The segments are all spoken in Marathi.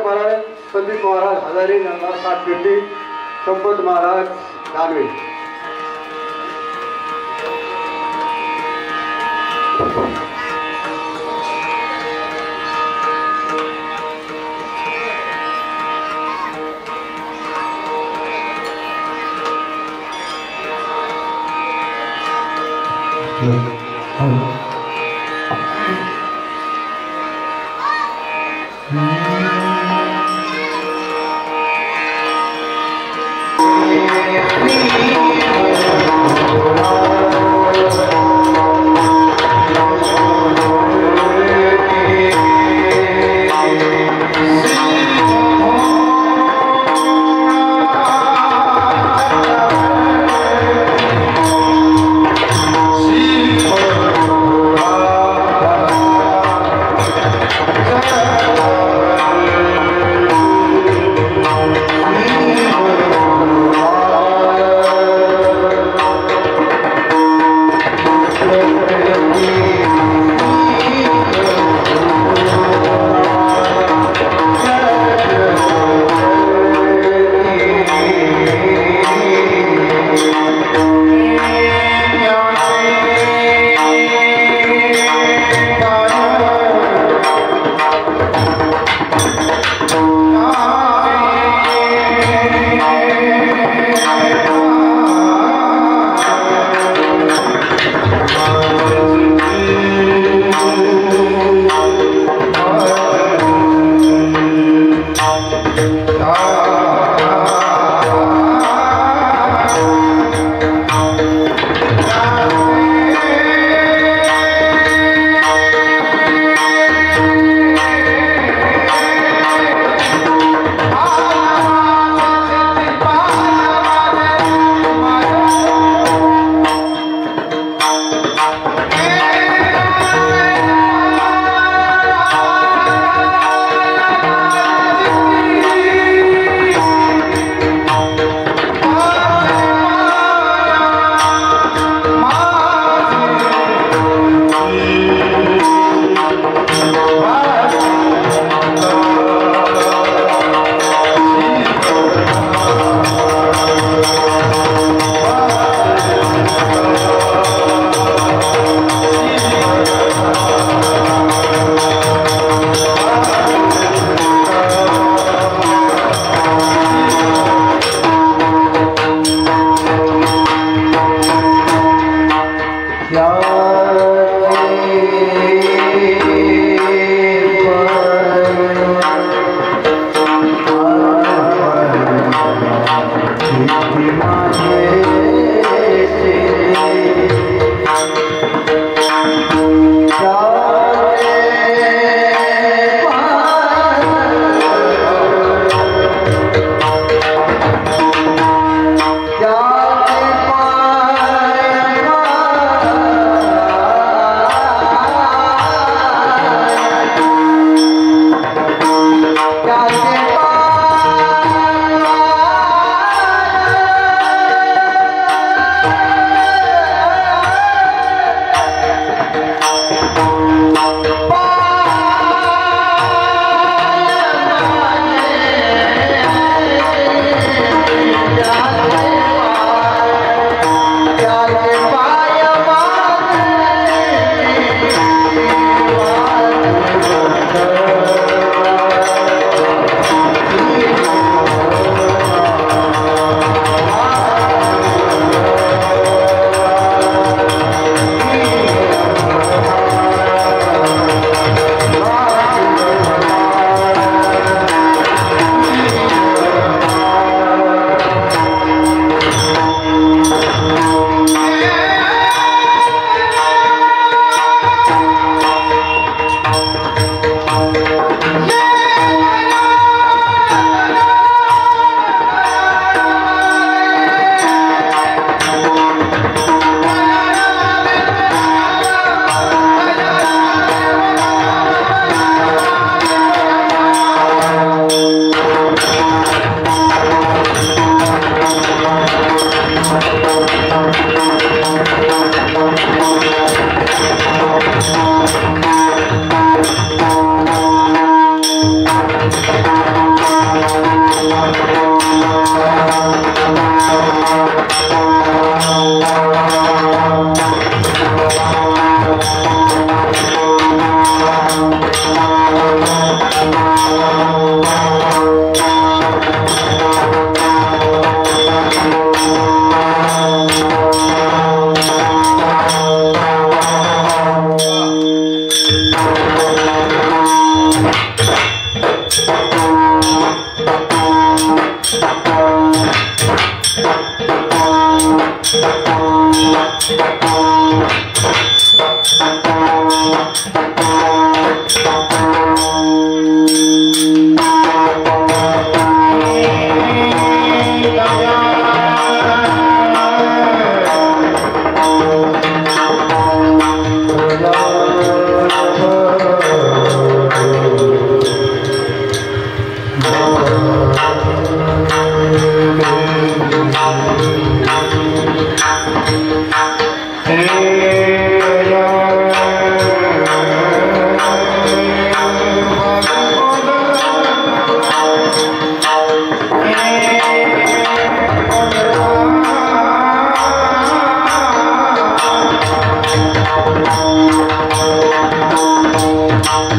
महाराज संदीप महाराज हजारी नंदा 750 संपत महाराज दानवे Oh Ah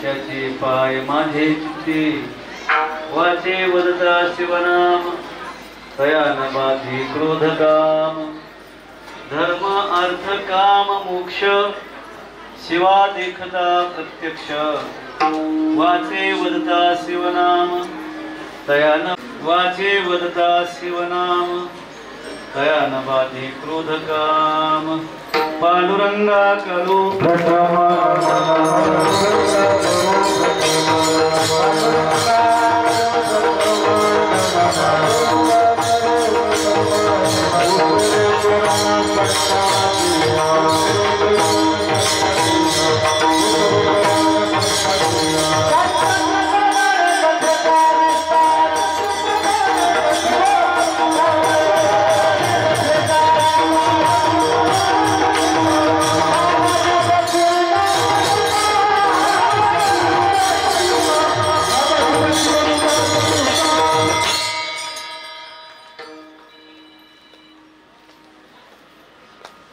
त्याचे पाय माझे चित्ते वाचे वदता शिवनाम तया न बाधी क्रोध काम धर्म अर्थ काम मोक्ष शिवा देखता प्रत्यक्ष वाचे वदता शिवनाम तया न वाचे वदता शिवनाम तया न बाधी क्रोध काम पांडुरंगा करू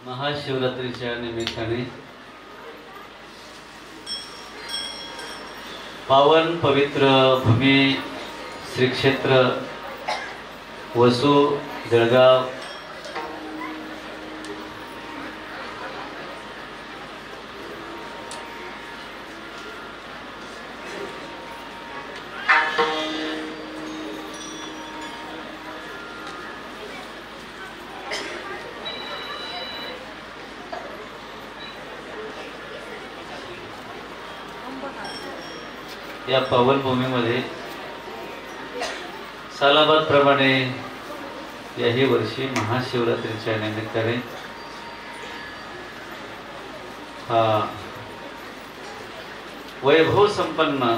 महाशिवरात्रीच्या निमित्ताने पावन पवित्र भूमी श्री क्षेत्र वसू जळगाव या पावनभूमीमध्ये सालाबाद प्रमाणे याही वर्षी महाशिवरात्रीच्या निमित्ताने हा वैभव संपन्न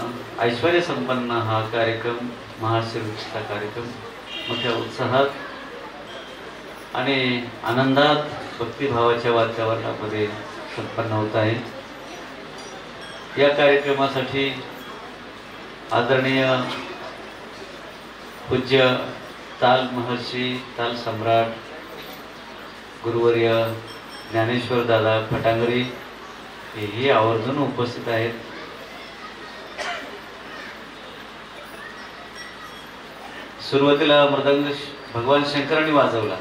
ऐश्वर्य संपन्न हा कार्यक्रम महाशिवरात्रीचा कार्यक्रम मोठ्या उत्साहात आणि आनंदात भक्तिभावाच्या वातावरणामध्ये संपन्न होत आहे। या कार्यक्रमासाठी आदरणीय पूज्य ताल महर्षी ताल सम्राट गुरुवर्य ज्ञानेश्वर दादा फटांगरी हेही आवर्जून उपस्थित आहेत। सुरुवातीला मृदंग भगवान शंकरांनी वाजवला,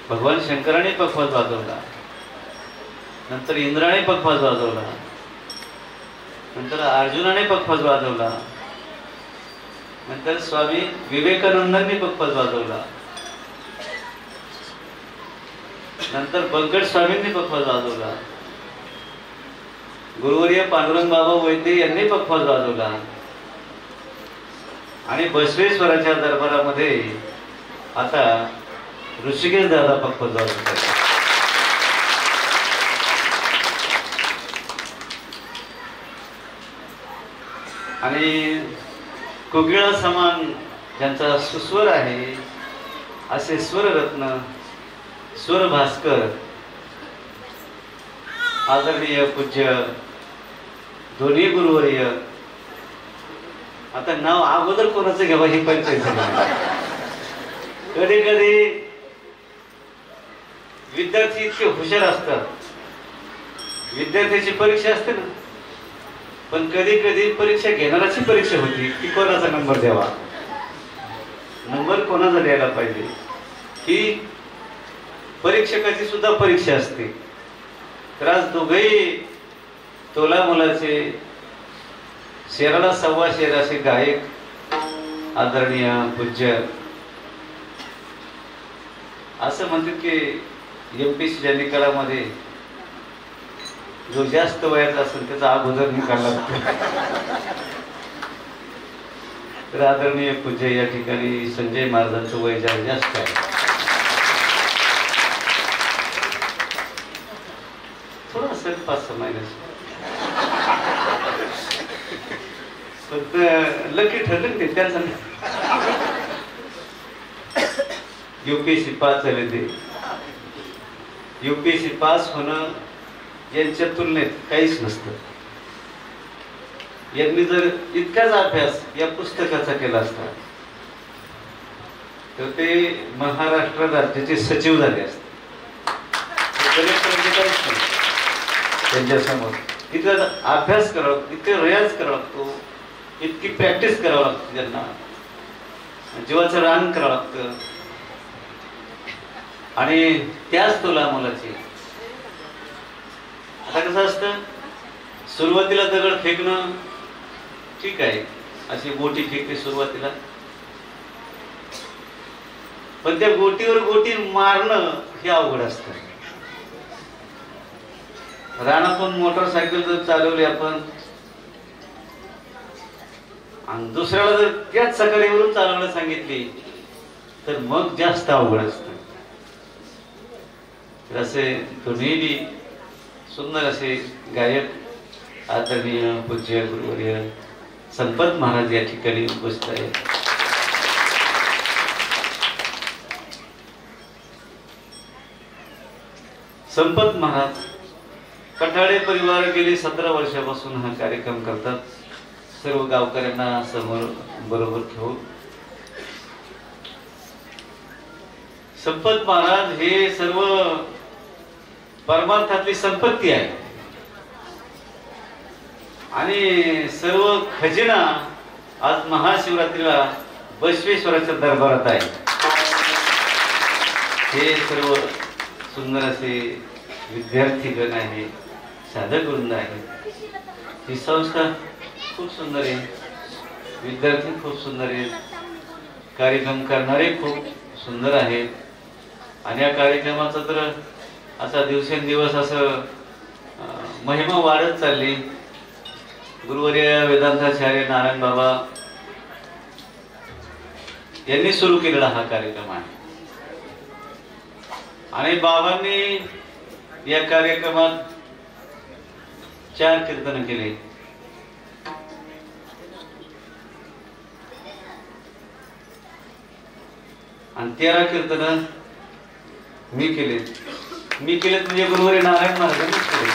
भगवान शंकराने पखवाज वाजवला, नंतर इंद्राने पखवाज वाजवला, नंतर अर्जुनाने पखवाज वाजवला, नंतर स्वामी विवेकानंदांनी पखवाज वाजवला, नंतर बंकट स्वामींनी पखवाज वाजवला, गुरुवर्य पांडुरंग बाबा वैद्य यांनी पखवाज वाजवला आणि बसवेश्वराच्या दरबारामध्ये आता ऋषिकेश दादा पखवाज वाजवतात। आणि कोकिळा समान ज्यांचा सुस्वर आहे असे स्वररत्न स्वर भास्कर आदरणीय पूज्य दोन्ही गुरुवर्य, आता नाव अगोदर कोणाचं घ्यावं ही पंचायत झाली। कधी कधी विद्यार्थी इतके हुशार असतात, विद्यार्थ्याची परीक्षा असते ना, पण कधी कधी परीक्षा घेणाराची परीक्षा होती की कोणाचा नंबर द्यावा, नंबर कोणाचा द्यायला पाहिजे ही परीक्षकाची सुद्धा परीक्षा असते। तर आज दोघेही तोला मुलाचे शेराला सव्वा शेर असे गायक आदरणीय पूज्य असं म्हणतात की MPSC निकालामध्ये जो जास्त वयाचा असेल त्याचा अगोदर निकाल लागतो. तर आदरणीय पूज्य या ठिकाणी संजय महाराजांचं वय जास्त आहे. थोडं असेल 5-6 महिन्याचं, फक्त लकी ठरलं ते त्यांचं. UPSC पास झाले ते. UPSC पास होणं यांच्या तुलनेत काहीच नसतं. यांनी जर इतकाच अभ्यास या पुस्तकाचा केला असता तर ते महाराष्ट्र राज्याचे सचिव झाले असते. त्यांच्या समोर इतका अभ्यास करावा, इतके रियाज करावा लागतो, इतकी प्रॅक्टिस करावं लागते, त्यांना जीवाचं रान करावं लागतं. आणि त्याच तुला मुलाची आता कसं असतं, सुरुवातीला दगड फेकणं ठीक आहे, अशी गोटी फेकते सुरुवातीला, पण त्या गोटीवर गोटी मारणं हे अवघड असतं. रानातून मोटरसायकल जर चालवली आपण आणि दुसऱ्याला जर त्याच सकाळीवरून चालवायला सांगितली तर मग जास्त अवघड असतं. तर असे दोन्ही सुंदर असे गायक आदरणीय पूज्य गुरुवर्य संपत महाराज या ठिकाणी उपस्थित आहेत. संपत महाराज कठाडे परिवार गेली 17 वर्षापासून हा कार्यक्रम करतात. सर्व गावकऱ्यांना समोर बरोबर ठेवून संपत महाराज हे सर्व परमार्थातली संपत्ती आहे आणि सर्व खजिना आज महाशिवरात्रीला बसवेश्वराच्या दरबारात आहे. हे सर्व सुंदर असे विद्यार्थीगण आहे, साधक वृंद आहे. ही संस्था खूप सुंदर आहे, विद्यार्थी खूप सुंदर आहेत, कार्यक्रम करणारे खूप सुंदर आहेत. आणि या कार्यक्रमाचा तर असा दिवसेंदिवस असं महिमा वाढत चालली. गुरुवर्य वेदांताचार्य नारायण बाबा यांनी सुरू केलेला हा कार्यक्रम आहे आणि बाबांनी या कार्यक्रमात 4 कीर्तन केले. आणि 13 कीर्तन मी केलेत म्हणजे गुरुवर्य नारायण महाराजांनीच केले.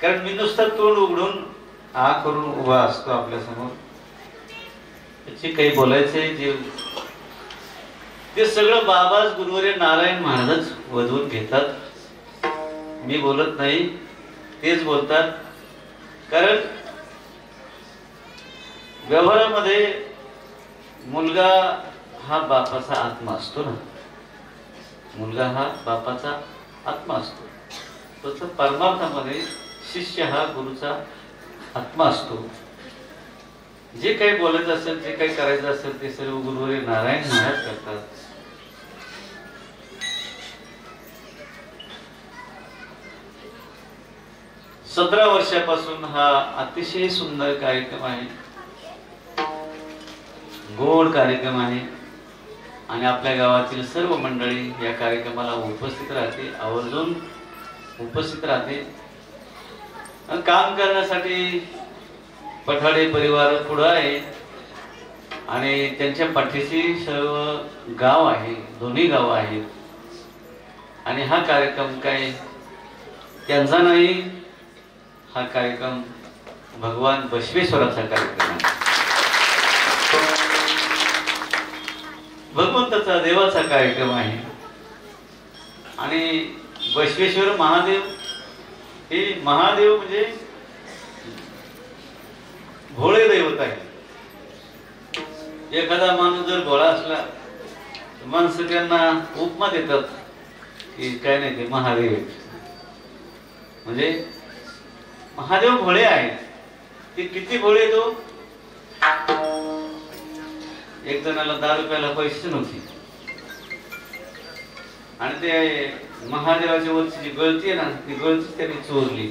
कारण मी नुसतं तोंड उघडून हा करून उभा असतो आपल्या समोर, त्याची काही बोलायचंय जे ते सगळं बाबाच गुरुवर्य नारायण महाराजच वधवून घेतात. मी बोलत नाही, तेच बोलतात. कारण व्यवहारामध्ये मुलगा हा बापाचा आत्मा असतो ना, मुलगा हा बापाचा आत्मा असतो. तसं परमार्थामध्ये शिष्य हा गुरुचा आत्मा असतो. जे काही बोलायचं असेल, जे काही करायचं असेल ते सर्व गुरुवर्य नारायण महाराज करतात. सतरा वर्षापासून हा अतिशय सुंदर कार्यक्रम आहे, गोड कार्यक्रम आहे आणि आपल्या गावातील सर्व मंडळी या कार्यक्रमाला उपस्थित राहते, आवर्जून उपस्थित राहते. काम करण्यासाठी पठाडे परिवार पुढे आहे आणि त्यांच्या पाठीशी सर्व गाव आहे, दोन्ही गाव आहेत. आणि हा कार्यक्रम काय त्यांचा नाही, हा कार्यक्रम भगवान बसवेश्वराचा कार्यक्रम आहे, भगवंताचा देवाचा कार्यक्रम आहे. आणि बसवेश्वर महादेव हे महादेव म्हणजे भोळे दैवत आहे. एखादा माणूस जर भोळा असला माणसं त्यांना उपमा देतात की काय नाही ते महादेव, म्हणजे महादेव भोळे आहेत. ती किती भोळे तो, एक जणाला दारू प्यायला पैसे नव्हते आणि ते महादेवाच्या वरची जी गळती आहे ना, ती गळती त्याने चोरली.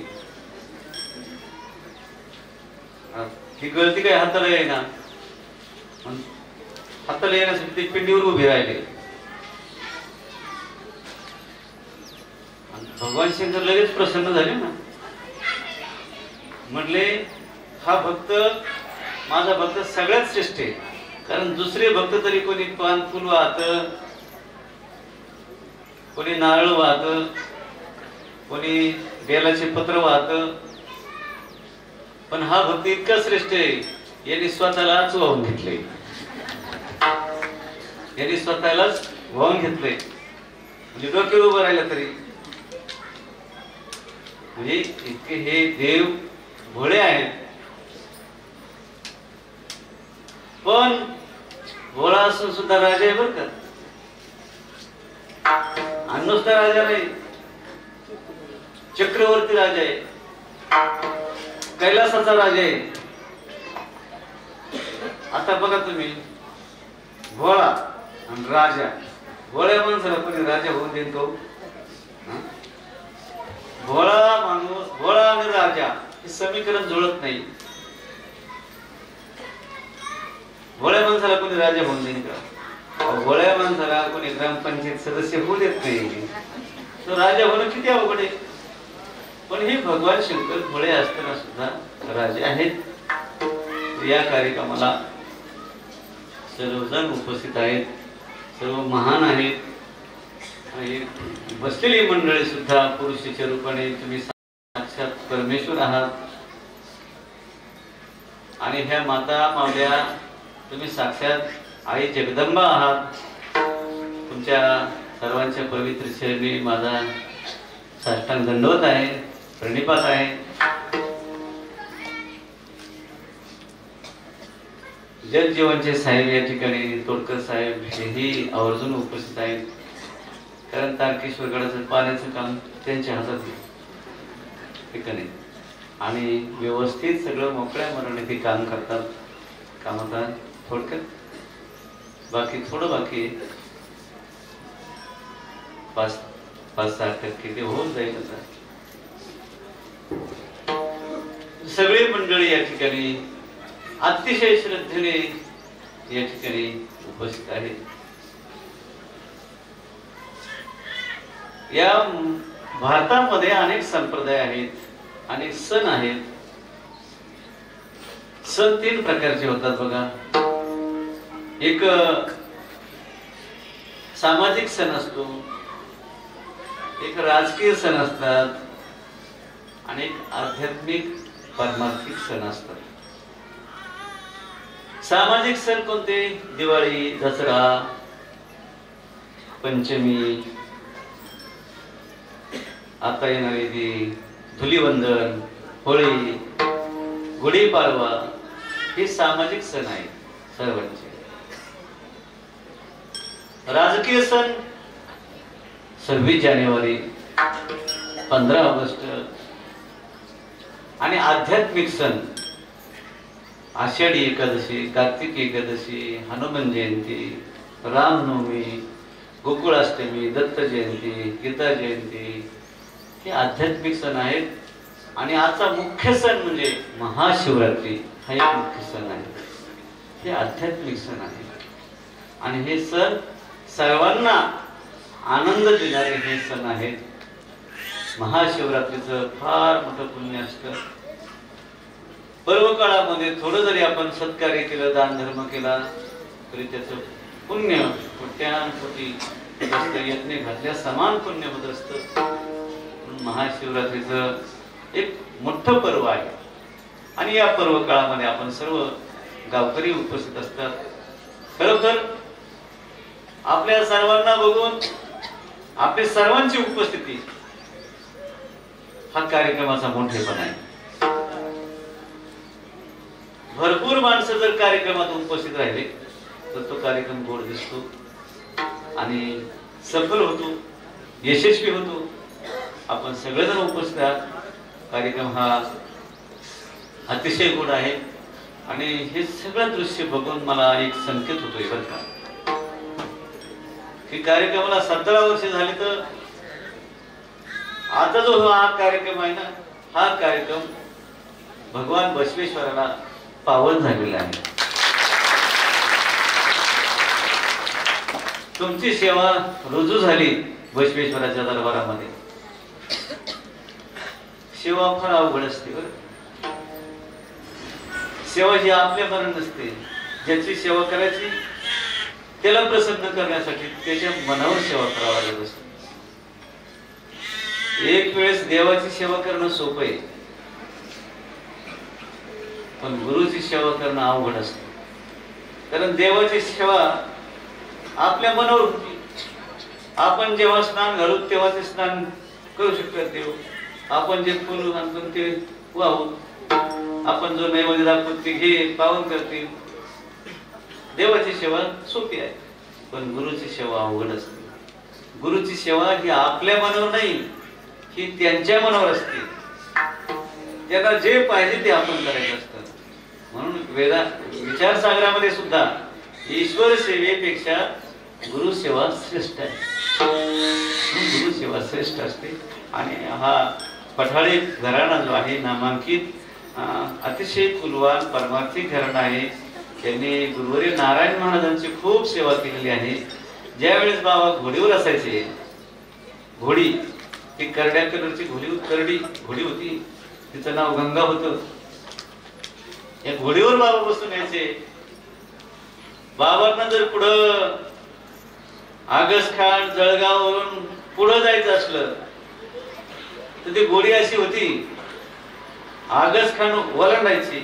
ती गळती काही हाताला येईना, हाताला येण्यासाठी ते पिंडीवर उभे राहिले. भगवान शंकर लगेच प्रसन्न झाले ना, म्हटले हा भक्त, माझा भक्त सगळ्यात श्रेष्ठ आहे. कारण दुसरे भक्त तरी कोणी पान फुल वाहत, कोणी नारळ वाहत, कोणी बेलाचे पत्र वाहत, पण हा भक्त इतका श्रेष्ठ आहे, यांनी स्वतःलाच वाहून घेतले, यांनी स्वतःलाच वाहून घेतले. म्हणजे डोक्यावर उभं राहिलं तरी, म्हणजे इतके हे देव भोळे आहेत. पण भोळा असून सुद्धा राजा आहे बर का, आणि नुसता राजा नाही, चक्रवर्ती राजा आहे, कैलासाचा राजा आहे. आता बघा तुम्ही, भोळा आणि राजा, भोळ्या माणसाला कोणी राजा होऊन देतो? भोळा माणूस, भोळा आणि राजा हे समीकरण जुळत नाही. भोळ्या माणसाला कोणी राजा होऊन देईल का? भोळ्या माणसाला कोणी ग्रामपंचायत सदस्य होऊ देत नाही, तो राजा होणं किती अवघड आहे. पण हे भगवान शंकर भोळे असताना सुद्धा राजे आहेत. या कार्यक्रमाला सर्वजण उपस्थित आहेत, सर्व महान आहेत. बसलेली मंडळी सुद्धा पुरुषाच्या रूपाने तुम्ही साक्षात परमेश्वर आहात, आणि ह्या माता मावल्या तुम्ही साक्षात आई जगदंबा आहात. तुमच्या सर्वांच्या पवित्र चरणी माझा साष्टांग दंडवत आहे, प्रणिपात आहे. जगजीवनचे साहेब या ठिकाणी, तोडकर साहेब हेही आवर्जून उपस्थित आहेत. कारण तारकेश्वर गडाचं पाण्याचं काम त्यांच्या हातात ठिकाणी, आणि व्यवस्थित सगळं मोकळ्या मनाने ते काम करतात. काम आता थोडक्यात बाकी, थोडं बाकी, 5-6% ते होऊन जाईल. आता सगळी मंडळी या ठिकाणी अतिशय श्रद्धेने या ठिकाणी उपस्थित आहेत. या भारतामध्ये अनेक संप्रदाय आहेत, अनेक सण आहेत. सण 3 प्रकारचे होतात बघा. एक सामाजिक सण असतो, एक राजकीय सण असतात, आणि एक आध्यात्मिक परमार्थिक सण असतात. सामाजिक सण कोणते? दिवाळी, दसरा, पंचमी, आता येणारी ती धुलीवंदन, होळी, गुढीपाडवा, हे सामाजिक सण आहेत सर्वांचे. राजकीय सण 26 जानेवारी, 15 ऑगस्ट, आणि आध्यात्मिक सण आषाढी एकादशी, कार्तिक एकादशी, हनुमान जयंती, रामनवमी, गोकुळाष्टमी, दत्त जयंती, गीता जयंती, हे आध्यात्मिक सण आहेत. आणि आजचा मुख्य सण म्हणजे महाशिवरात्री, हा एक मुख्य सण आहे. हे आध्यात्मिक सण आहे, आणि हे सण सर्वांना आनंद देणारे हे सण आहेत. महाशिवरात्रीचं फार मोठं पुण्य असतं. पर्व काळामध्ये थोडं जरी आपण सत्कार्य केलं, दान धर्म केला, तरी त्याचं पुण्य कोट्यानकोटी यत्ने घातल्या समान पुण्य होत असतं. महाशिवरात्रीचं एक मोठं पर्व आहे, आणि या पर्व काळामध्ये आपण सर्व गावकरी उपस्थित असतात. खरोखर आपल्या सर्वांना बघून आपली सर्वांची उपस्थिती हा कार्यक्रमाचा मोठेपणा आहे. भरपूर माणसं जर कार्यक्रमात उपस्थित राहिले तर तो कार्यक्रम गोड दिसतो आणि सफल होतो, यशस्वी होतो. आपण सगळेजण उपस्थित आहात. कार्यक्रम हा अतिशय गुण आहे आणि हे सगळं दृश्य बघून मला एक संकेत होतोय बरं का की कार्यक्रमाला 17 वर्ष झाली तर आता जो हा कार्यक्रम आहे ना हा कार्यक्रम भगवान बसवेश्वराला पावन झालेला आहे. तुमची सेवा रुजू झाली बसवेश्वराच्या दरबारामध्ये. सेवा फार अवघड असते बरं. सेवा ही आपल्या मनात नसते. ज्याची सेवा करायची त्याला प्रसन्न करण्यासाठी त्याच्या मनावर सेवा करावा लागत असते. एक वेळेस देवाची सेवा करणं सोपं आहे पण गुरुची सेवा करणं अवघड असतं. कारण देवाची सेवा आपल्या मनावर होती. आपण जेव्हा स्नान घालू तेव्हा ते स्नान करू शकतात देव. आपण जे फुल आणतो ते वाहू. आपण जो नैवेद्य दाखवतो ते घे पावन करतील. देवाची सेवा सोपी आहे पण गुरुची सेवा अवघड असते. गुरुची सेवा ही आपल्या मनावर नाही ही त्यांच्या मनावर असते. त्यांना जे पाहिजे ते आपण करायचं असतं. म्हणून विचारसागरामध्ये सुद्धा ईश्वर सेवेपेक्षा गुरुसेवा श्रेष्ठ आहे. गुरु सेवा श्रेष्ठ असते आणि हा पठाळे घराणा जो आहे नामांकित अतिशय कुलवान परमार्थी घराणा आहे. त्यांनी गुरुवर्य नारायण महाराजांची खूप सेवा केलेली आहे. ज्यावेळेस बाबा घोडीवर असायचे घोडी ती करड्या कलरची करडी घोडी होती. तिचं नाव गंगा होतं. या घोडीवर बाबा बसून यायचे. बाबांना जर पुढं आगसखान जळगाववरून पुढं जायचं असलं तर ती घोडी अशी होती. आगसखान वलंडायची.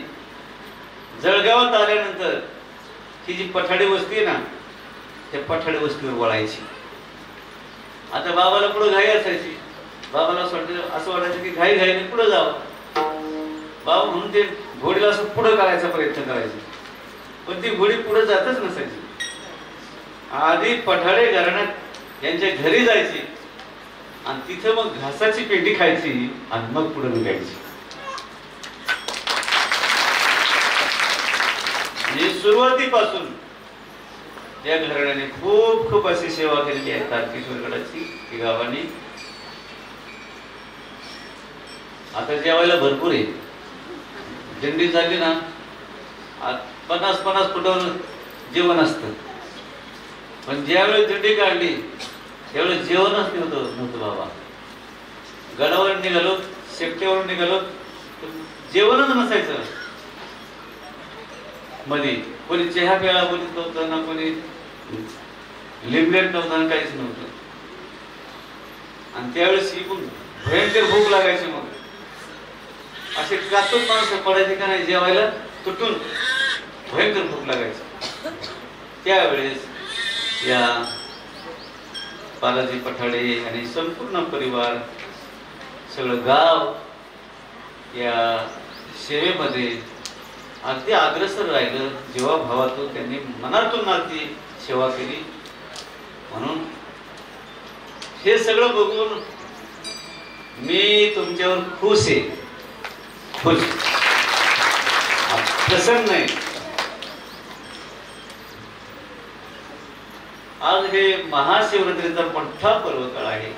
जळगावात आल्यानंतर ही जी पठाडी वस्ती आहे ना त्या पठाडी वस्तीवर वळायची. आता बाबाला पुढे घाई असायची. बाबाला असं वाटायचं की घाई घाईने पुढे जावं. बाबा म्हणून ते घोडीला असं पुढे करायचा प्रयत्न करायचे पण ती घोडी पुढे जातच नसायची. आधी पठाडे घराण्यात यांच्या घरी जायची आणि तिथे मग घासाची पेटी खायची आणि मग पुढे निघायची. सुरुवातीपासून या घराण्याने खूप खूप अशी सेवा केलेली आहे तारकेश्वरगडाची की गावांनी. आता जेवायला भरपूर आहे. दिंडी झाली ना 50-50 फुटावर जेवण असतं पण ज्यावेळेस दिंडी काढली त्यावेळेस जेवणच नव्हतं बाबा. गडावर निघालो शेपट्यावरून निघालो जेवणच नसायचं. मध्ये कोणी चहा प्यायला बोलत नव्हतं ना कोणी लिमलेट नव्हतं काहीच नव्हतं. आणि त्यावेळेस ही पण भयंकर भूक लागायची. मग असे कातून माणसं पडायचे का नाही जेवायला तुटून भयंकर भूक लागायची. त्यावेळेस या बालाजी पठाडे आणि संपूर्ण परिवार सगळं गाव या सेवेमध्ये अगदी अग्रेसर राहिलं. जेव्हा भावातून त्यांनी मनातून अगदी सेवा केली. म्हणून हे सगळं बघून मी तुमच्यावर खुश आहे. खुश प्रसन्न आहे. आज हे महाशिवरात्रीचा मोठा पर्वकाळ आहे.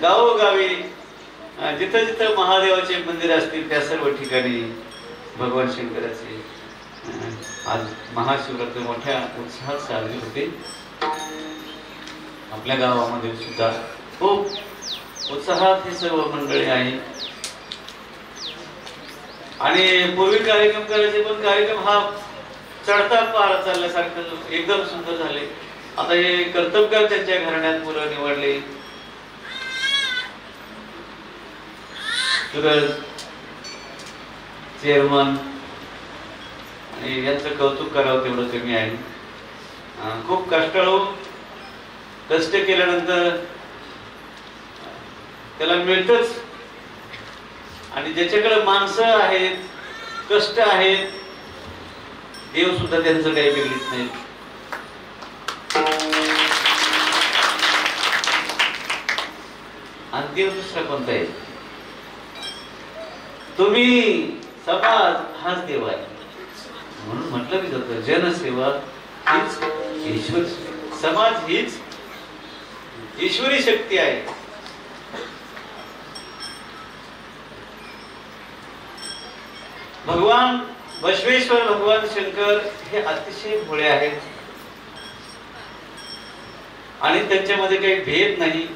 गावोगावी जिथं जिथं महादेवाचे मंदिर असतील त्या सर्व ठिकाणी भगवान शंकराचे आज महाशिवरात्री मोठ्या उत्साहात साजरी होते. आपल्या गावामध्ये सुद्धा खूप उत्साहात हे सर्व मंडळी आहे. आणि पूर्वी कार्यक्रम करायचे पण कार्यक्रम हा चढता पार चालल्यासारखं एकदम सुंदर झाले. आता हे कर्तबगार त्यांच्या घराण्यात मुलं निवडले. चेअरमन आणि यांचं कौतुक करावं तेवढं कमी आहे. खूप कष्टाळू कष्ट केल्यानंतर त्याला मिळतच. आणि ज्याच्याकडे माणसं आहेत कष्ट आहेत देव सुद्धा त्यांचं काही बिघडत नाही. आणि देव दुसरा कोणता आहे. तुम्ही समाज हाच देव आहे. म्हणून म्हटलं मी जातं जनसेवा हीच ईश्वर, समाज हीच ईश्वरी शक्ती आहे. भगवान बसवेश्वर, भगवान शंकर हे अतिशय भोळे आहेत आणि त्यांच्यामध्ये काही भेद नाही.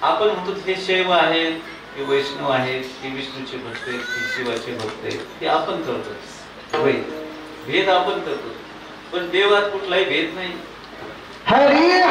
आपण म्हणतो हे शैव आहेत, हे वैष्णव आहेत, हे विष्णूचे भक्त आहेत, हे शिवाचे भक्त आहेत, हे आपण करतो. होय, भेद आपण करतो, पण देवात कुठलाही भेद नाही. हरी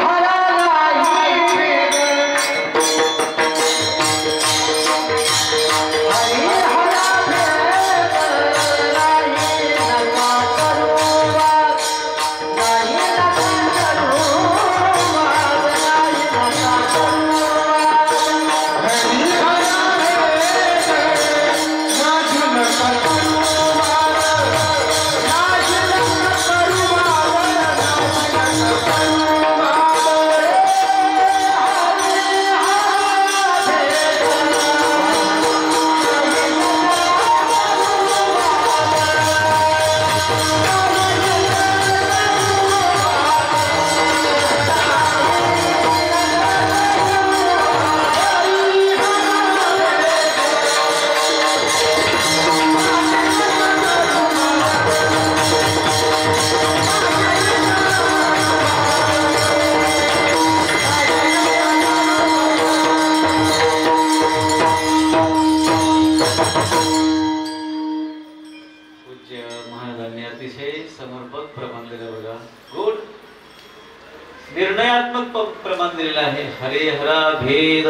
प्रमाण दिलेला आहे. हरे हरा भेद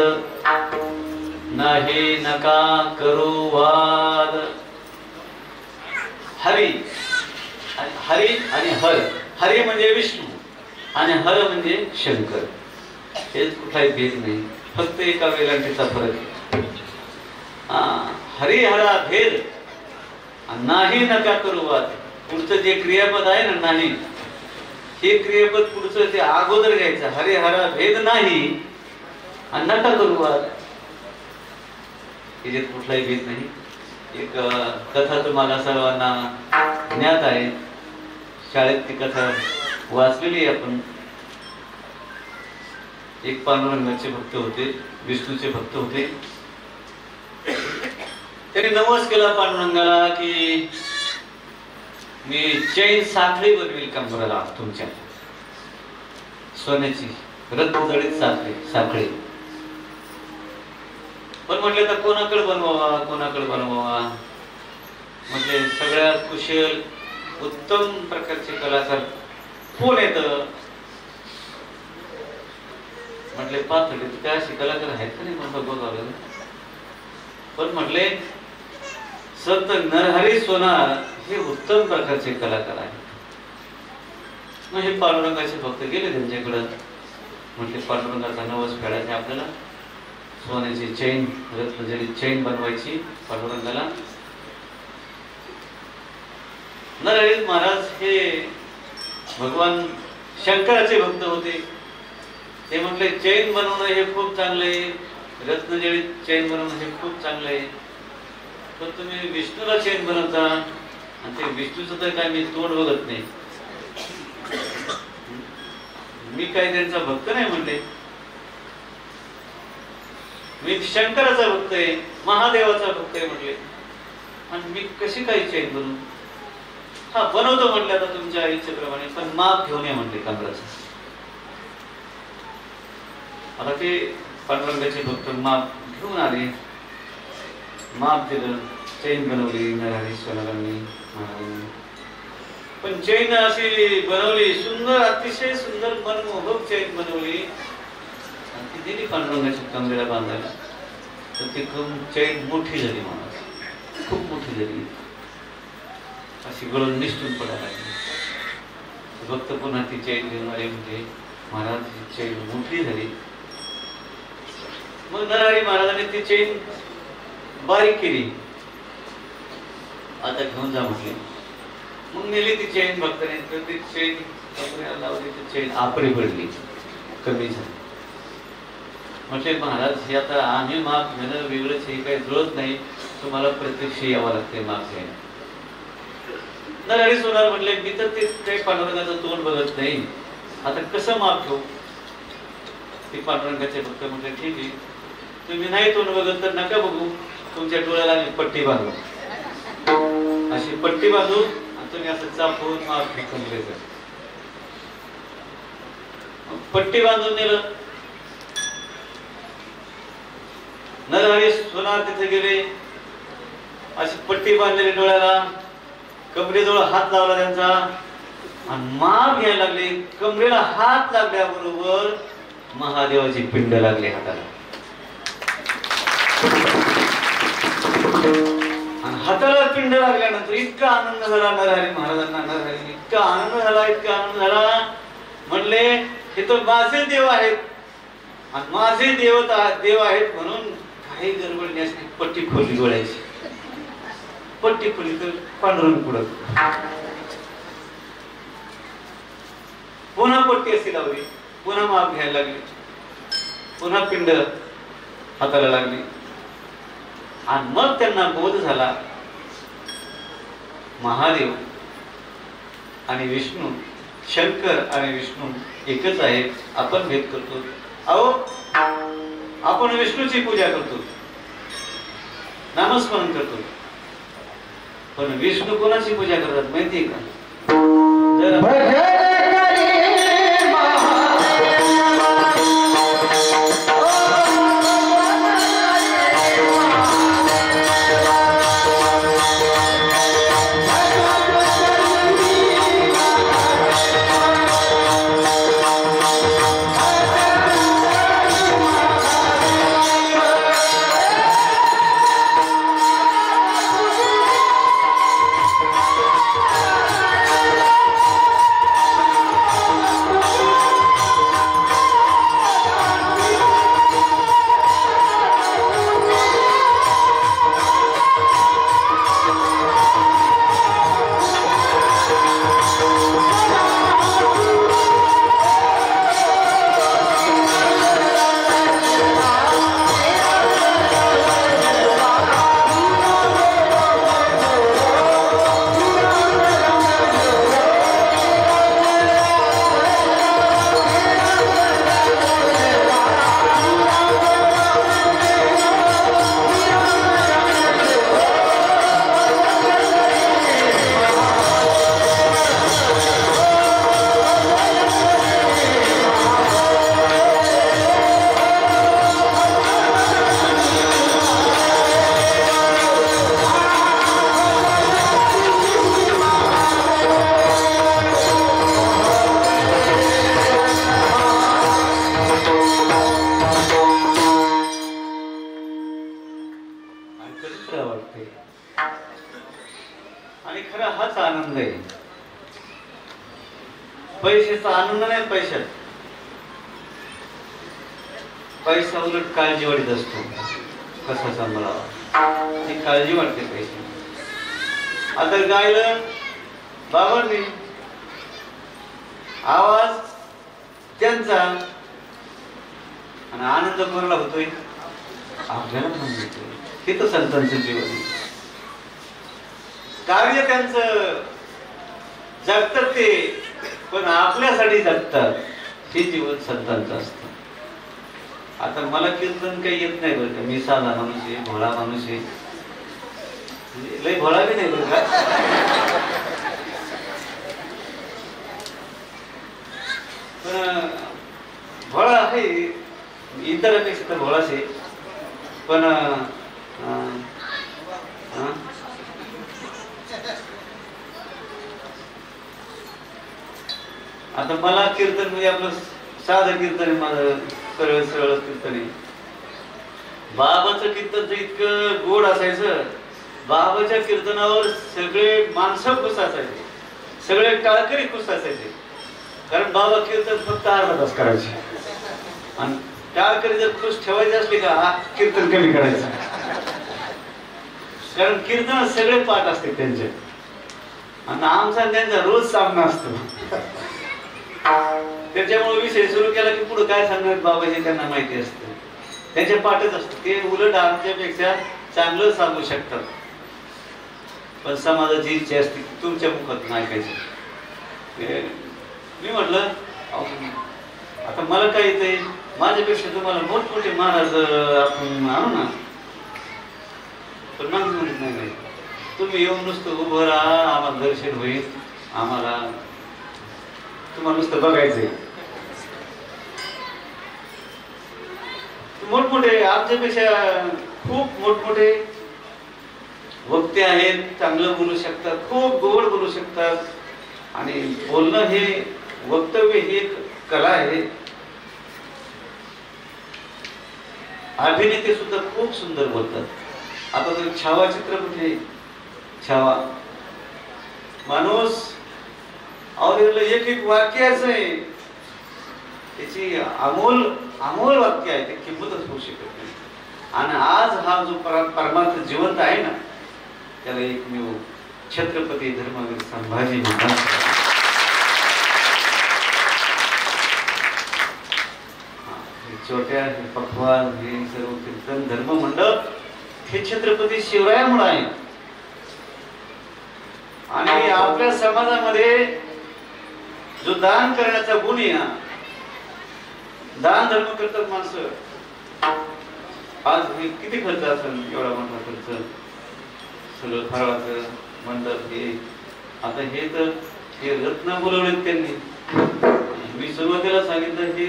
नाही नका करू वाद. हरी आणि हर. हरी म्हणजे विष्णू आणि हर म्हणजे शंकर. हेच कुठलाही भेद नाही, फक्त एका वेलांटीचा फरक आहे. हरी हरा भेद नाही नका करू वाद. पुढचं जे क्रियापद आहे ना, नाही, हे क्रियापद पुढचं ते अगोदर घ्यायचं. हरे हरा भेद नाही आणि नका करू वाद. याच्यात कुठलाही भेद नाही. एक कथा तुम्हाला सर्वांना ज्ञात आहे, शाळेत ती कथा वाचलेली आहे आपण. एक पांडुरंगाचे भक्त होते, विष्णूचे भक्त होते. त्यांनी नवस केला पांडुरंगाला की मी चैन साखळी बनवेल कंबराला तुमच्या, सोन्याची रत्नजडित साखळी. पण म्हटले तर कोणाकडे बनवावा. म्हटले सगळ्यात कुशल उत्तम प्रकारचे कलाकार कोण येत. म्हटले पाथर्डी त्या अशी कलाकार आहेत का नाही म्हणून बघावं. पण म्हटले संत नरहरी सोनार हे उत्तम प्रकारचे कलाकार आहेत. मग हे पांडुरंगाचे भक्त गेले त्यांच्याकडं. म्हटले पांडुरंगाचा नवस फेडायचा आपल्याला, सोन्याची चैन रत्नजडित चैन बनवायची पांडुरंगाला. नरहरी महाराज हे भगवान शंकराचे भक्त होते. ते म्हटले चैन बनवणं हे खूप चांगलं आहे, रत्नजडित चैन बनवणं हे खूप चांगलं आहे, पण तुम्ही विष्णूला चैन बनवता आणि ते विष्णूचं तर काय मी तोड बघत नाही. मी काय त्यांचा भक्त नाही म्हणले, मी शंकराचा भक्त आहे, महादेवाचा भक्त आहे म्हटले. आणि मी कशी काही चैन बनवू. हा बनवतो म्हटले आता तुमच्या इच्छेप्रमाणे, पण माप घेऊन या म्हटले कंबराचं. आता ते पांडुरंगाचे भक्त माप घेऊन आले, माप दिलं, चैन बनवली नरहरी सोनारांनी महाराजांनी. पण चैन अशी बनवली सुंदर, अतिशय सुंदर मनमोहक चैन बनवली आणि ती दिली पांडुरंगाच्या कमरेला बांधायला. तर ती चैन मोठी झाली, महाराज खूप मोठी झाली, अशी गळून निसटून पडायला लागली. भक्त पुन्हा ती चैन घेऊन आले. म्हणजे महाराज ही चैन मोठी झाली. मग नरहरी महाराजांनी ती चैन बारीक केली. आता घेऊन जा म्हटले. मग नेली ती चैन भक्ताने. तर ती चैन कमरेला लावली, ती चैन आपरी पडली, कमी झाली. म्हटले महाराज हे आता आम्ही माप घेणं वेगळंच, हे काही जुळत नाही. तुम्हाला प्रत्यक्ष यावं लागते माप घ्यायला. नरहरी सोनार म्हणले मी तर ते काही पांडुरंगाचं तोंड बघत नाही, आता कसं माप घेऊ. ते पांडुरंगाचे भक्त म्हटले ठीक आहे, तुम्ही नाही तोंड बघत तर नका बघू, तुमच्या डोळ्याला पट्टी बांधू, अशी पट्टी बांधू आणि तुम्ही असं चापून माप घेतले. पट्टी बांधून नेलं. नरहरी सोनार तिथे गेले, अशी पट्टी बांधलेली डोळ्याला, कमरेजवळ हात लावला त्यांचा आणि माप घ्यायला लागले. कमरेला हात लागल्याबरोबर महादेवाची पिंड लागली हाताला आणि हाताला पिंड लागल्यानंतर इतका आनंद झाला नरहरी महाराजांना. नरहरी इतका आनंद झाला, इतका आनंद झाला, म्हणले हे तर माझे देव आहेत आणि माझे देव आहेत म्हणून काही गडबड नसली. पट्टी खोली डोळ्याची, पट्टी खोली तर पांडुरंग पुढं, पुन्हा पट्टी अशी लावली, पुन्हा माप घ्यायला लागली, पुन्हा पिंड हाताला लागली आणि मग त्यांना बोध झाला महादेव आणि विष्णू, शंकर आणि विष्णू एकच आहे. आपण भेद करतो, अहो आपण विष्णूची पूजा करतो, नामस्मरण करतो, पण विष्णू कोणाची पूजा करतात माहितीये का? जर आणि खरा हाच आनंद आहे. पैशाचा आनंद नाही, पैसा उलट काळजी वाटत असतो, कसा सांभाळावा ही काळजी वाटते पैसे. आता गायलं बाबांनी, आवाज त्यांचा आणि आनंद कोणाला होतोय? आपल्याला पण होतोय. हे तर संतांचं जीवन आहे. कार्य त्यांचं जगतात ते, पण आपल्यासाठी जगतात. हे जीवन संतांचं असतं. आता मला कीर्तन काही येत नाही बरं का, मी साधा माणूस आहे, भोळा माणूस आहे, लय भोळा बी नाही बरं का. पण भोळा आहे, इतरांपेक्षा तर भोळाच आहे. पण आता मला कीर्तन म्हणजे आपलं साधं कीर्तन आहे, माझं सरळ सरळ कीर्तन आहे. बाबाचं कीर्तन तर इतकं गोड असायचं, बाबाच्या कीर्तनावर सगळे माणसं खुश असायचे, सगळे टाळकरी खुश असायचे. कारण बाबा कीर्तन फक्त अर्धा तास करायचे आणि टाळकरी जर खुश ठेवायचे असले का कीर्तन कमी करायचं. कारण कीर्तन सगळे पाठ असते त्यांचे आणि आमचा त्यांचा रोज सामना असतो. त्याच्यामुळे विषय सुरू केला की पुढे काय सांगणार बाबाजी त्यांना माहिती असतं, त्यांच्या पाठच असतं. ते उलट आमच्यापेक्षा चांगलं सांगू शकतात, पण समाजाची इच्छा असते की तुमच्या मुखातून ऐकायचं. मी म्हटलं आता मला काय येतंय, माझ्यापेक्षा तुम्हाला मोठमोठे महाराज आपण आणू ना. पण माणसं म्हणत नाही, तुम्ही येऊन नुसतं उभं राहा, आम्हाला दर्शन होईल, आम्हाला तुम्हाला नुसतं बघायचंय. मोठमोठे आमच्यापेक्षा खूप मोठमोठे वक्ते आहेत, चांगलं बोलू शकतात, खूप गोड बोलू शकतात. आणि बोलणं हे वक्तव्य ही एक कला आहे. अभिनेते सुद्धा खूप सुंदर बोलतात. आता तर छावा चित्रपट आहे, छावा माणूस एक एक वाक्य असं आहे, त्याची अमोल वाक्य आहे, ते किंमतच होऊ शकत नाही. आणि आज हा जो परमार्थ जिवंत आहे ना, त्याला एकमेव छत्रपती धर्मवीर संभाजी महाराज. छोट्या पखवाज हे सर्व कीर्तन धर्म मंडप हे छत्रपती शिवरायामुळे आहे. आणि आपल्या समाजामध्ये जो दान करण्याचा गुण आहे ना, दान धर्म करतात माणसं. आज हे किती खर्च असेल, एवढा मोठा खर्च, सगळं फराळाचं मंडप हे. आता हे तर हे रत्न बोलवलेत त्यांनी. मी सुरुवातीला सांगितलं की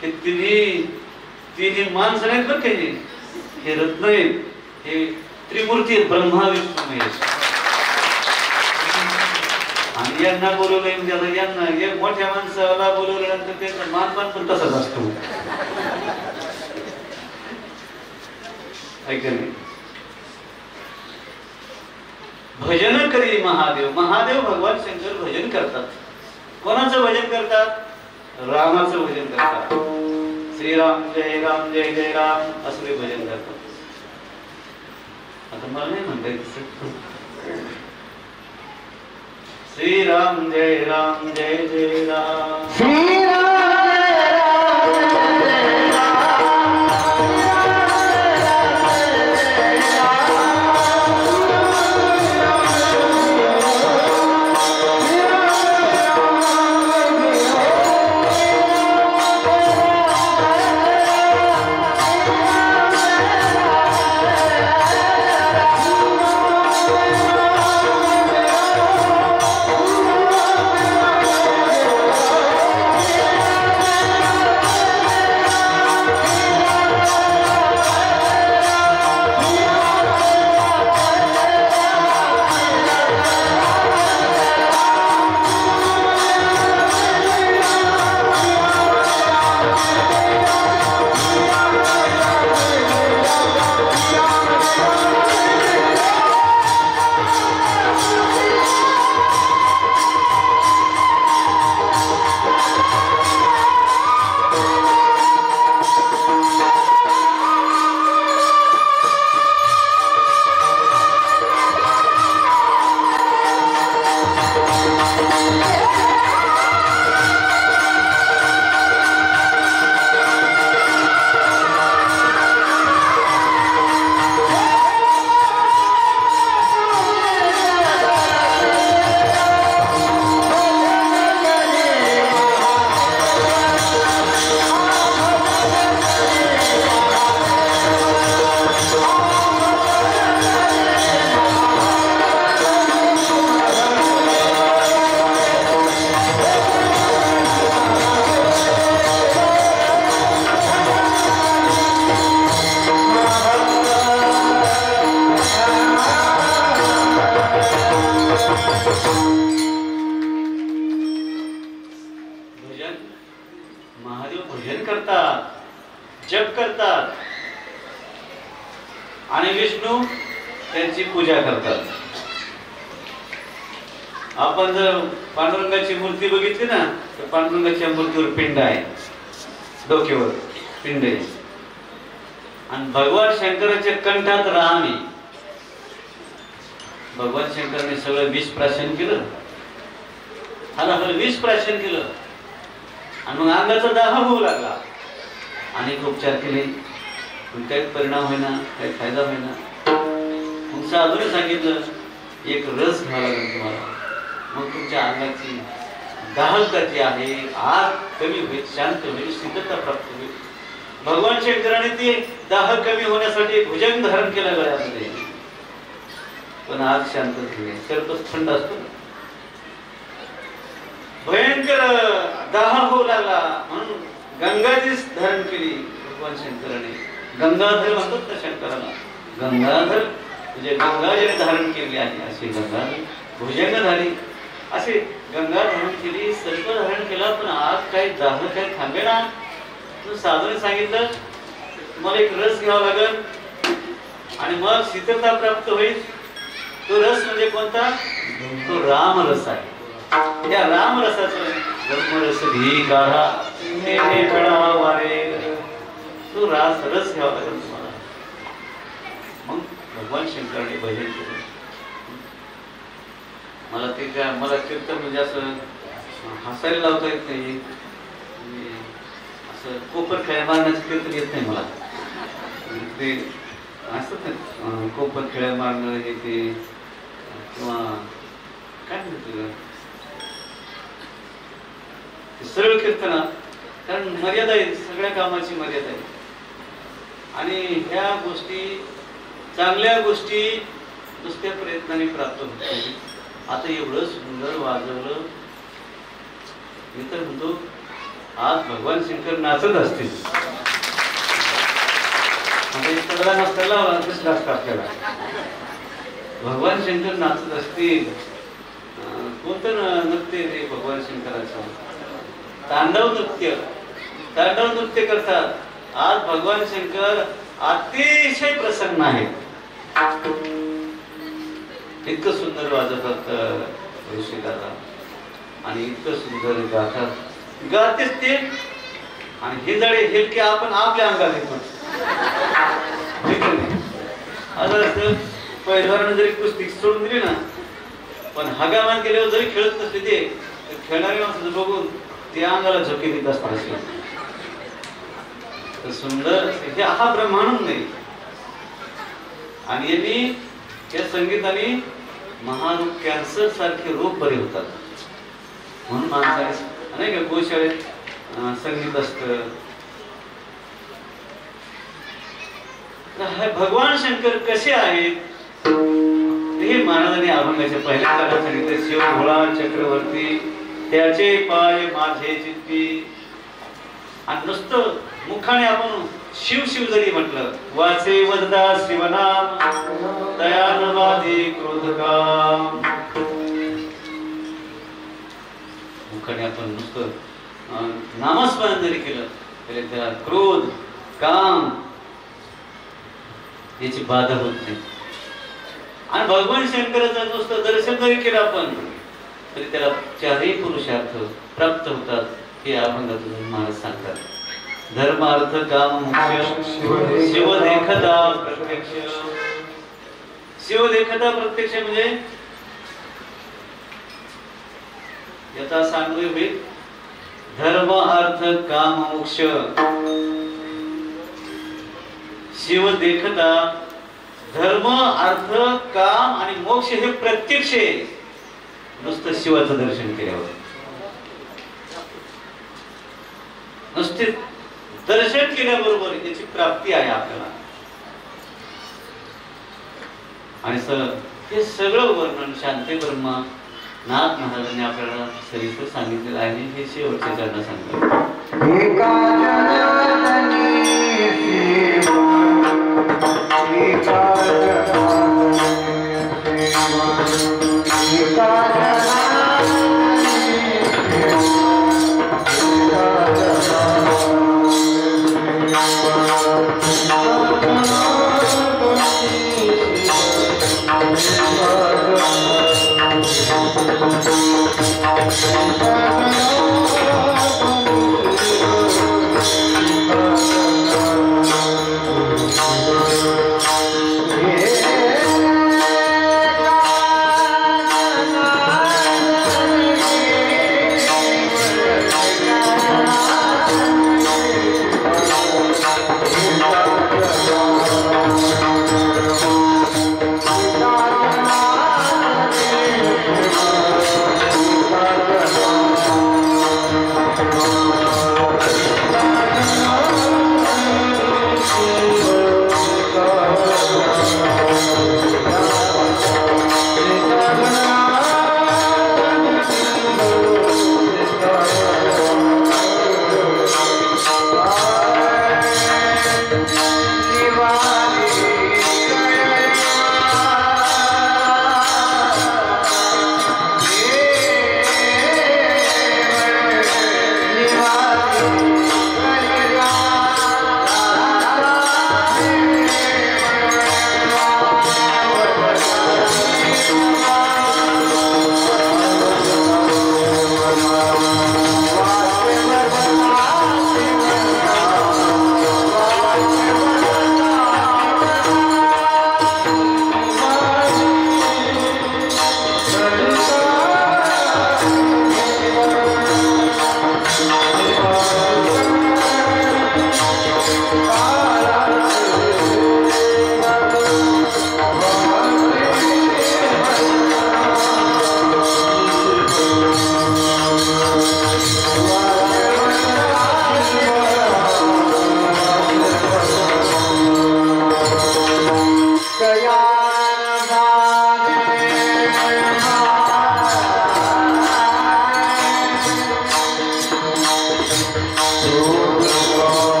हे तिन्ही माणसं नाहीत बरं काही, हे रत्न आहेत, हे त्रिमूर्ती आहेत, ब्रह्मा विष्णू महेश. आणि यांना बोलवलंय म्हणजे यांना एक मोठ्या माणसाला बोलवल्यानंतर त्यांचा मानपान पण तसाच असतो. ऐकलं, भजन करी महादेव. महादेव भगवान शंकर भजन करतात. कोणाचं भजन करतात? रामाचं भजन करतात. श्रीराम जय राम जय जय राम असं ते भजन करतात. आता मला नाही म्हणता येत. श्रीराम जय राम जय जय राम, श्रीराम जप करतात आणि विष्णू त्यांची पूजा करतात. आपण जर पांडुरंगाची मूर्ती बघितली ना, तर पांडुरंगाच्या मूर्तीवर पिंड आहे, डोक्यावर पिंड आहे. आणि भगवान शंकराच्या कंठात राम आहे. भगवान शंकराने सगळं विष प्राशन केलं, विष प्राशन केलं आणि मग अंगाचा दाह होऊ लागला. अनेक उपचार केले, पण काही परिणाम होईना, काही फायदा होईना. मग साधूने सांगितलं एक रस घ्यावा लागेल तुम्हाला, मग तुमच्या अंगाची दाहकता जी आहे आग कमी होईल, शांत होईल, शीतलता प्राप्त होईल. भगवान शंकराने ती दाह कमी होण्यासाठी भुजंग धारण केला गळ्यामध्ये, पण आग शांत झाली. सर्पच थंड असतो ना, भयंकर दाह होऊ लागला म्हणून गंगाजी धारण केली भगवान शंकराने. गंगाधर म्हणतात ना शंकराला, गंगाधर म्हणजे गंगाजीने धारण केली आहे अशी गंगाधर. भुजंग झाली असे गंगा धारण केली, सर्प धारण केला, पण आग काय दाह काय थांबेना. साधूने सांगितलं तुम्हाला एक रस घ्यावा लागेल आणि मग शीतलता प्राप्त होईल. तो रस म्हणजे कोणता? तो रामरस आहे. त्या रामरसाचं ब्रह्मरस घी काढा वारे, तो रस घ्यावा लागेल तुम्हाला. मग भगवान शंकराने भजन केलं. मला ते काय मला कीर्तन म्हणजे असं हसायला लावता येत नाही, असं कोपर खेळ्या मारण्याचं कीर्तन येत नाही मला. ते असत ना कोपर खेळ्या मारणं हे ते, किंवा काय म्हणतो सरळ कीर्तना, कारण मर्यादा आहे, सगळ्या कामाची मर्यादा आहे. आणि ह्या गोष्टी चांगल्या गोष्टी नुसत्या प्रयत्नाने प्राप्त होत. आता एवढं सुंदर वाजवलं, मी तर म्हणतो आज भगवान शंकर नाचत असतील. आपल्याला भगवान शंकर नाचत असतील. कोणतं नृत्य रे भगवान शंकराचं? तांडव नृत्य. तांडव नृत्य करतात. आज भगवान शंकर अतिशय प्रसन्न आहेत. इतकं सुंदर वाजवतात ऋषी दादा आणि इतकं सुंदर गातात. गातेच ते आणि हे जडे हेलके आपण आपल्या अंगात येतो. पहिल्यावर जरी कुस्ती सोडून दिली ना, पण हगामान केल्यावर जरी खेळत नसले ते खेळणारे माणसं बघून ते अंगाला झोके देत असतात. सुंदर हे हा ब्रह्मांड नाही. आणि यांनी त्या संगीताने महारोग कॅन्सर सारखे रोग बरे होतात. म्हणून माणसाने नाही का गोशाळेत संगीत असतं. भगवान शंकर कसे आहेत हे महाराजांनी अभंगाच्या पहिल्या काळात सांगितलं. शिव भोळा चक्रवर्ती त्याचे पाय माझे चित्ती. आणि नुसतं मुखाने आपण शिव शिव जरी म्हटलं, वाचे वदता शिवनाम दयानवादी क्रोधकाम. मुखाने आपण नुसतं नामस्मरण जरी केलं तरी त्याला क्रोध काम याची बाधा होत नाही. आणि भगवान शंकराचं नुसतं दर्शन जरी केलं आपण तरी त्याला चारही पुरुषार्थ प्राप्त होतात. हे अभंगातून महाराज सांगतात. धर्म अर्थ काम मोक्ष शिव देखता प्रत्यक्ष. शिव देखता प्रत्यक्ष म्हणजे याचा सांगू होईल धर्म अर्थ काम मोक्ष शिव देखता. धर्म अर्थ काम आणि मोक्ष हे प्रत्यक्ष नुसतं शिवाचं दर्शन केल्यावर. नुसते दर्शन केल्याबरोबर याची प्राप्ती आहे आपल्याला. आणि हे सगळं वर्णन शांती ब्रह्मा नाथ महाराजांनी आपल्याला सविस्तर सांगितलेलं आहे. हे शेवटच्या चरणात सांगतात.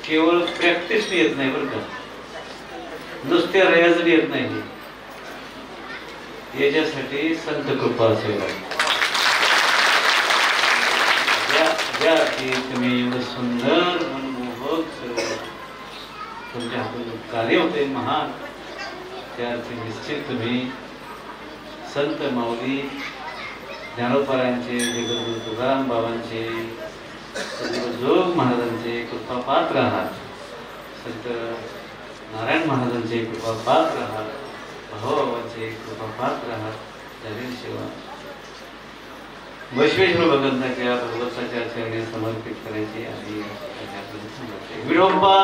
केवळ प्रॅक्टिस येत नाही बरं का, नुसत्या रियाज येत नाही, याच्यासाठी संत कृपा असेल. ज्या की तुम्ही एवढं सुंदर मनमोहक सर्व तुमच्या हातून कार्य होते महान, त्यार्थी निश्चित तुम्ही संत माऊली ज्ञानोबारायांचे, जगद्गुरु तुकाराम बाबांचे, जोग महाराजांचे कृपा पात्र आहात, संत नारायण महाराजांचे कृपा पात्र आहात, भाऊबाबांचे कृपा पात्र आहात. जैन सेवा वैश्वेश्वर भगवंताच्या भगवंताच्या चरणी समर्पित करायची आणि विडोबा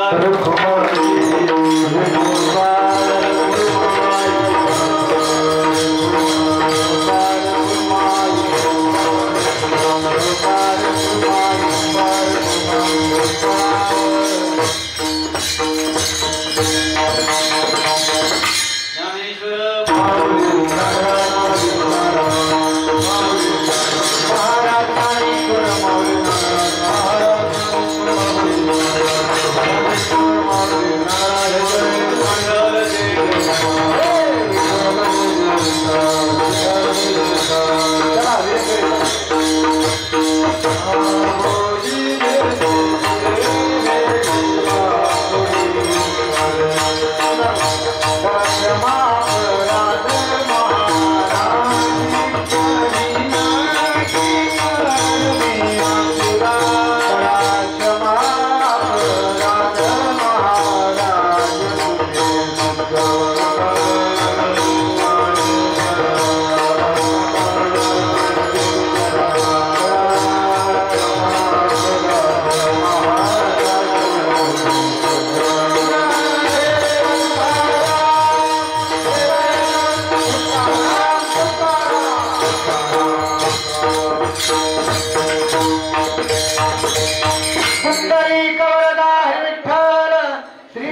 सुंदरी कवरदार विठ्ठल श्री